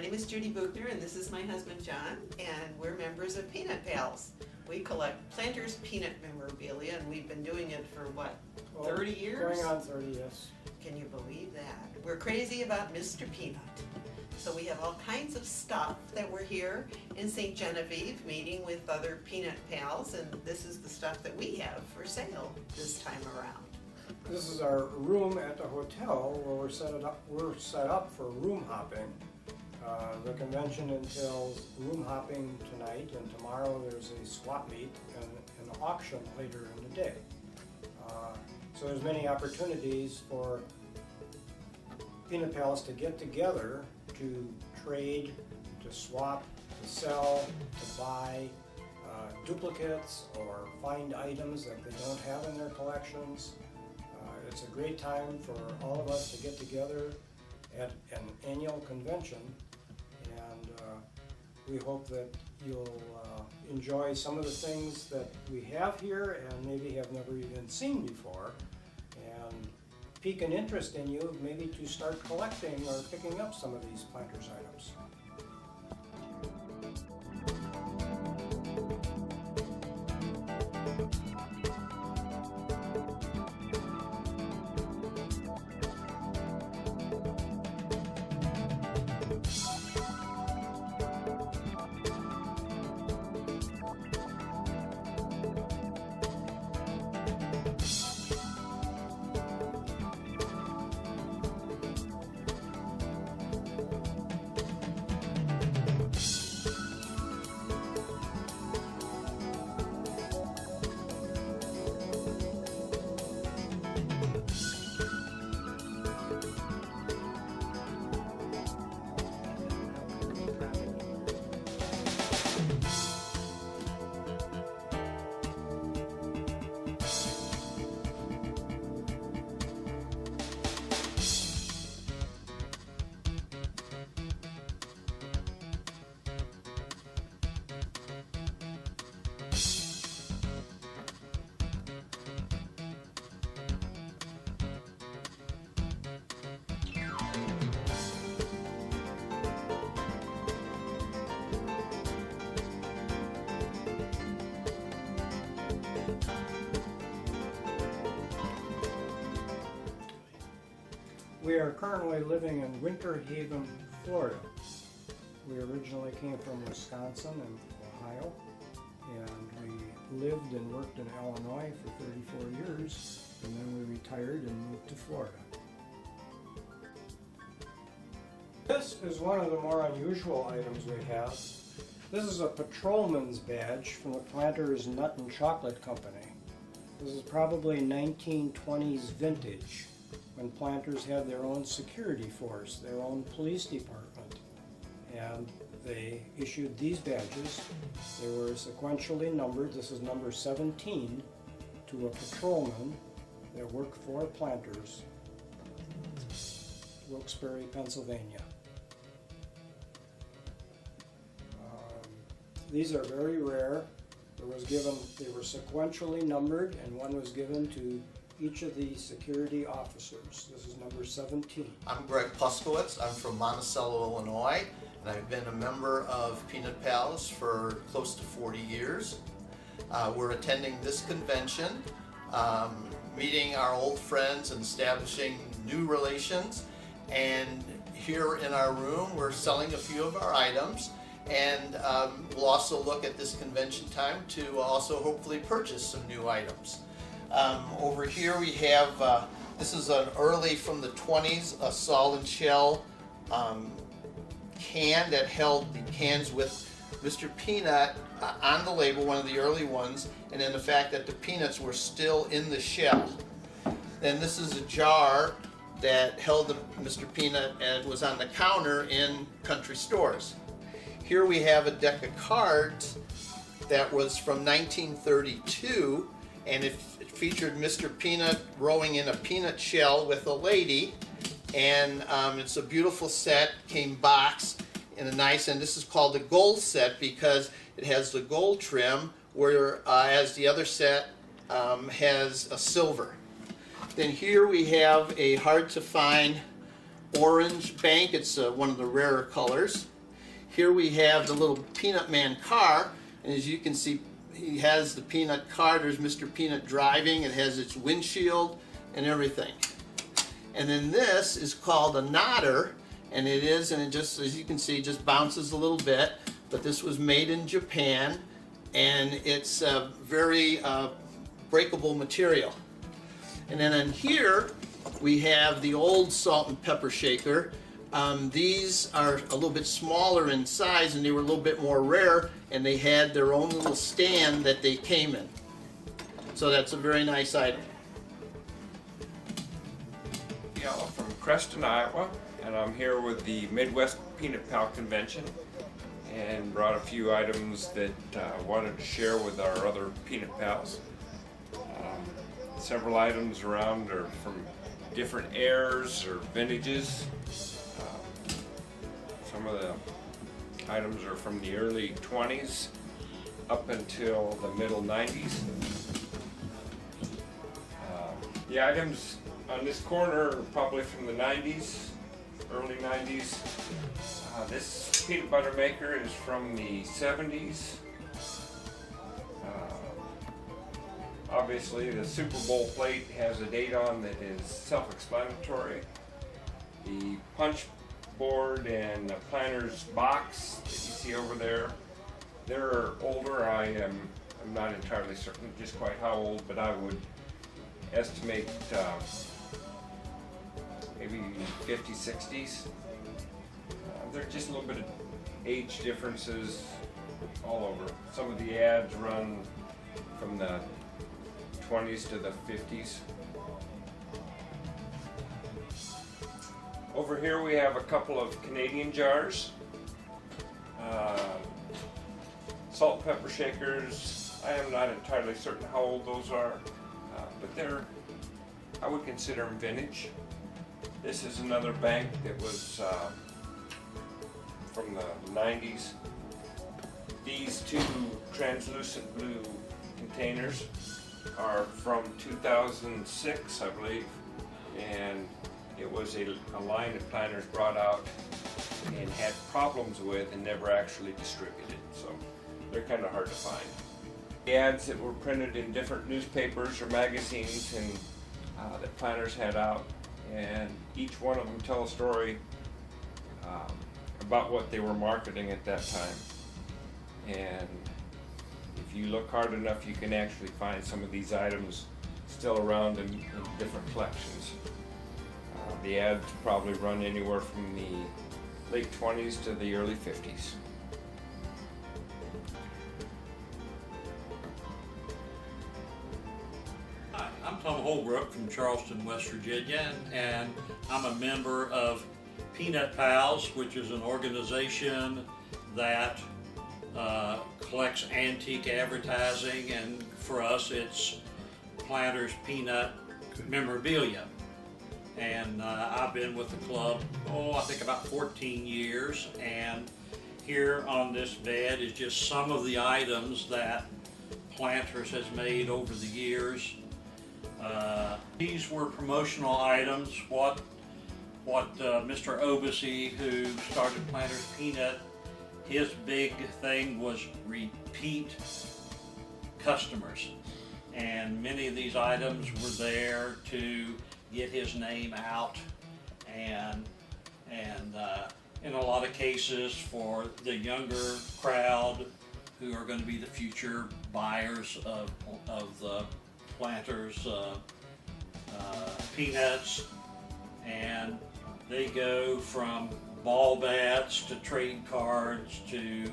name is Judy Buchner, and this is my husband John, and we're members of Peanut Pals. We collect Planters peanut memorabilia, and we've been doing it for what, 30 years? Going on 30, yes. Can you believe that? We're crazy about Mr. Peanut. So we have all kinds of stuff that we're here in St. Genevieve meeting with other Peanut Pals, and this is the stuff that we have for sale this time around. This is our room at the hotel where we're set up for room hopping. The convention entails room hopping tonight, and tomorrow there's a swap meet and an auction later in the day. So there's many opportunities for Peanut Pals to get together to trade, to swap, to sell, to buy duplicates or find items that they don't have in their collections. It's a great time for all of us to get together at an annual convention, and we hope that you'll enjoy some of the things that we have here and maybe have never even seen before, and pique an interest in you maybe to start collecting or picking up some of these Planters items. We are currently living in Winter Haven, Florida. We originally came from Wisconsin and Ohio, and we lived and worked in Illinois for 34 years, and then we retired and moved to Florida. This is one of the more unusual items we have. This is a patrolman's badge from the Planters Nut and Chocolate Company. This is probably 1920s vintage, when Planters had their own security force, their own police department, and they issued these badges. They were sequentially numbered. This is number 17 to a patrolman that worked for Planters, Wilkes-Barre, Pennsylvania. These are very rare. They were sequentially numbered, and one was given to each of the security officers. This is number 17. I'm Greg Puskowitz. I'm from Monticello, Illinois, and I've been a member of Peanut Pals for close to 40 years. We're attending this convention, meeting our old friends and establishing new relations, and here in our room we're selling a few of our items, and we'll also look at this convention time to also hopefully purchase some new items. Over here we have, this is an early from the 20s, a solid shell can that held the cans with Mr. Peanut on the label, one of the early ones, and then the fact that the peanuts were still in the shell. Then this is a jar that held the Mr. Peanut and was on the counter in country stores. Here we have a deck of cards that was from 1932, and it featured Mr. Peanut rowing in a peanut shell with a lady, and it's a beautiful set, came boxed in a nice, and this is called the gold set because it has the gold trim, whereas the other set has a silver. Then here we have a hard to find orange bank. It's one of the rarer colors. here we have the little Peanut Man car, and as you can see, he has the Peanut car. There's Mr. Peanut driving. It has its windshield and everything. And then this is called a nodder, and it just, as you can see, just bounces a little bit. But this was made in Japan, and it's a very breakable material. And then in here we have the old salt and pepper shaker. These are a little bit smaller in size, and they were a little bit more rare, and they had their own little stand that they came in. So that's a very nice item. From Creston, Iowa, and I'm here with the Midwest Peanut Pal Convention, and brought a few items that I wanted to share with our other peanut pals. Several items around are from different eras or vintages. Some of the items are from the early 20s up until the middle 90s. The items on this corner are probably from the 90s, early 90s. This peanut butter maker is from the 70s. Obviously, the Super Bowl plate has a date on that is self-explanatory. The punch board and the planter's box that you see over there, they're older. I'm not entirely certain just quite how old, but I would estimate maybe 50s, 60s. There's just a little bit of age differences all over. Some of the ads run from the 20s to the 50s. Over here we have a couple of Canadian jars. Salt and pepper shakers. I am not entirely certain how old those are, but I would consider them vintage. This is another bank that was from the 90s. These two translucent blue containers are from 2006, I believe, and it was a line that planters brought out and had problems with and never actually distributed, so they're kind of hard to find. The ads that were printed in different newspapers or magazines and that planters had out, and each one of them tell a story about what they were marketing at that time. And if you look hard enough, you can actually find some of these items still around in different collections. The ads probably run anywhere from the late 20s to the early 50s. Hi, I'm Tom Holbrook from Charleston, West Virginia, and I'm a member of Peanut Pals, which is an organization that collects antique advertising, and for us it's Planters Peanut memorabilia. And I've been with the club, I think about 14 years, and here on this bed is just some of the items that Planters has made over the years. These were promotional items. What Mr. Obasi, who started Planters Peanut, his big thing was repeat customers, and many of these items were there to get his name out, and in a lot of cases for the younger crowd who are going to be the future buyers of the Planters peanuts, and they go from ball bats to trading cards to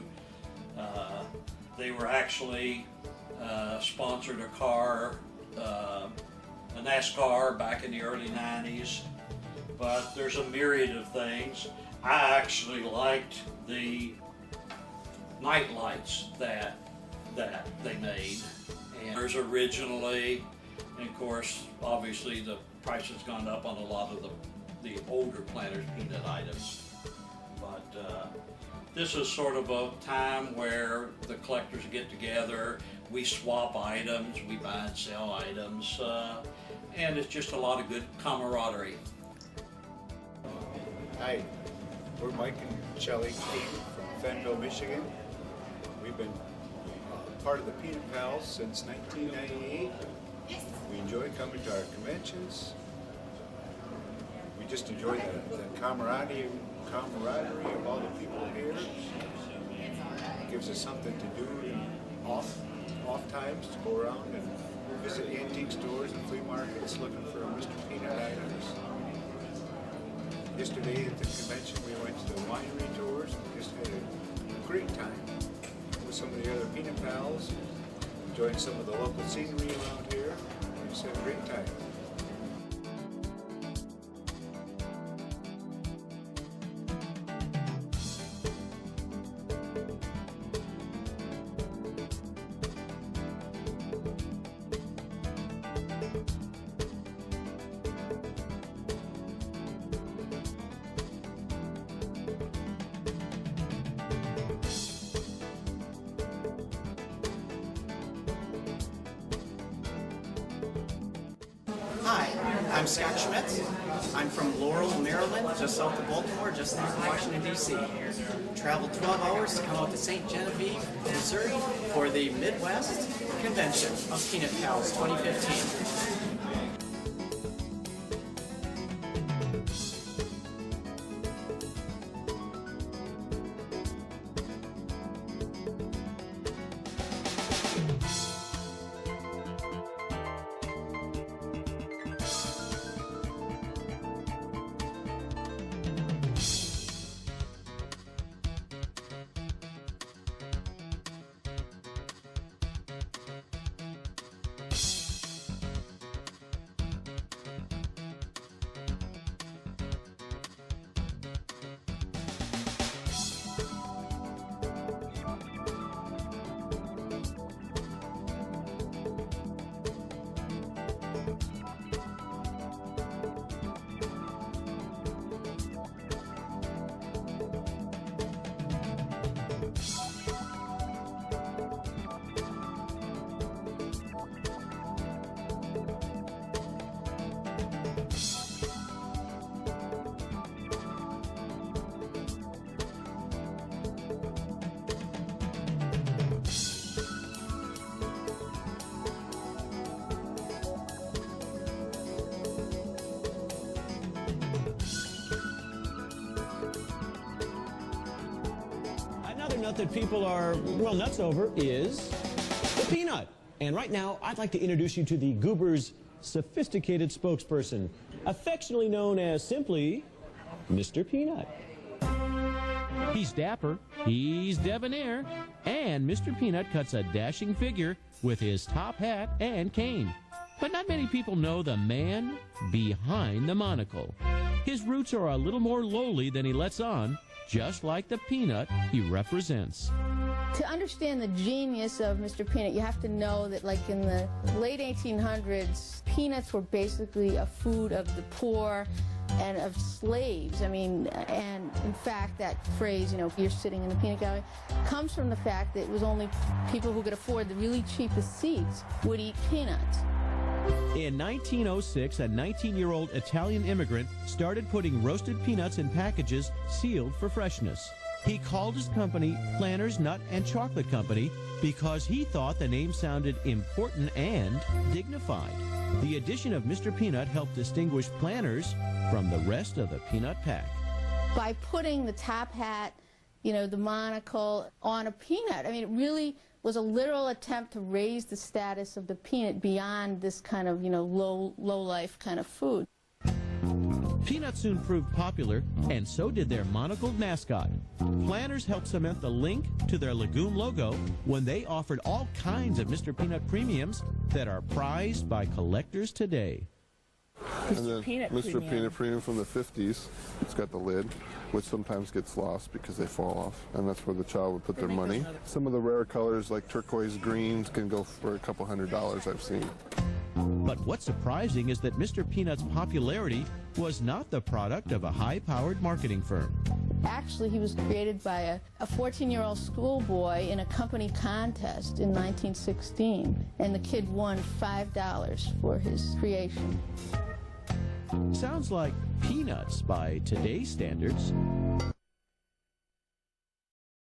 they were actually sponsored a car, a NASCAR back in the early 90s, but there's a myriad of things. I actually liked the night lights that they made, and there's originally, and of course obviously the price has gone up on a lot of the older Planters Peanut items, but this is sort of a time where the collectors get together, we swap items, we buy and sell items, and it's just a lot of good camaraderie. Hi, we're Mike and Shelley Kate from Fenville, Michigan. We've been part of the Peanut Pals since 1998. We enjoy coming to our conventions. We just enjoy the camaraderie of all the people here. It gives us something to do in off times to go around and visit antique stores and flea markets looking for Mr. Peanut items. Yesterday at the convention we went to the winery tours and just had a great time with some of the other Peanut Pals, enjoying some of the local scenery around here. We just had a great time. Hi, I'm Scott Schmitz. I'm from Laurel, Maryland, just south of Baltimore, just north of Washington, D.C. Traveled 12 hours to come out to St. Genevieve, Missouri for the Midwest Convention of Peanut Pals 2015. Another nut that people are, well, nuts over is the peanut. And right now, I'd like to introduce you to the Goober's sophisticated spokesperson, affectionately known as simply Mr. Peanut. He's dapper, he's debonair, and Mr. Peanut cuts a dashing figure with his top hat and cane. But not many people know the man behind the monocle. His roots are a little more lowly than he lets on, just like the peanut he represents. To understand the genius of Mr. Peanut, you have to know that, like, in the late 1800s, peanuts were basically a food of the poor and of slaves. I mean, and in fact, that phrase, you know, you're sitting in the peanut gallery, comes from the fact that it was only people who could afford the really cheapest seats would eat peanuts. In 1906, a 19-year-old Italian immigrant started putting roasted peanuts in packages sealed for freshness. He called his company Planters Nut and Chocolate Company because he thought the name sounded important and dignified. The addition of Mr. Peanut helped distinguish Planters from the rest of the peanut pack. By putting the top hat, you know, the monocle on a peanut, I mean, it really was a literal attempt to raise the status of the peanut beyond this kind of, you know, low-life kind of food. Peanuts soon proved popular, and so did their monocled mascot. Planters helped cement the link to their legume logo when they offered all kinds of Mr. Peanut premiums that are prized by collectors today. And then Mr. Peanut Premium from the 50s. It's got the lid, which sometimes gets lost because they fall off, and that's where the child would put their money. Some of the rare colors like turquoise greens can go for a couple $100s I've seen. But what's surprising is that Mr. Peanut's popularity was not the product of a high-powered marketing firm. Actually, he was created by a 14-year-old schoolboy in a company contest in 1916, and the kid won $5 for his creation. Sounds like peanuts by today's standards.